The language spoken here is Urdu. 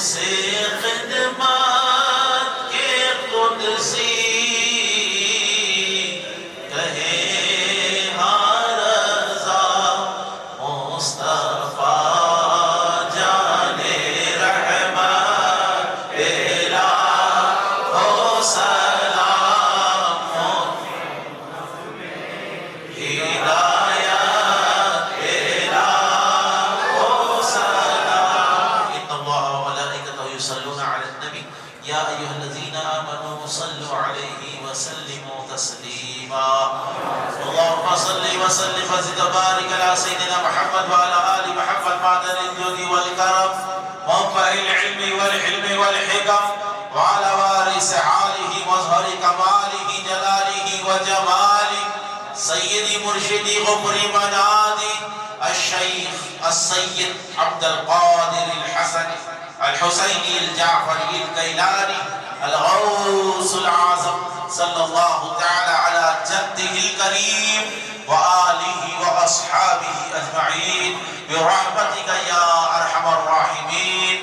سے خدمات کے قدسی کہے ہاں رضا مصطفیٰ جانے رحمت الہ ہو سلام ہدایت الہ ہو سلام ان اللہ وملائکتہ یصلون علی النبی یا ایہا الذین آمنوا صلوا علیہ وسلموا تسلیما اللهم صل وسلم وزد وبارك على سيدنا محمد وعلى آل محمد معدن الجود والكرم منبع العلم والحلم والحكم وعلى وارث آله مظهر كماله جلاله وجماله سيدي مرشدي غفري منادي الشيخ السيد عبد القادر الحسن الحسيني الجعفري الكيلاني الغوث العظم صلى الله تعالى على جده الكريم وآله وأصحابه أجمعين برحمتك يا أرحم الراحمين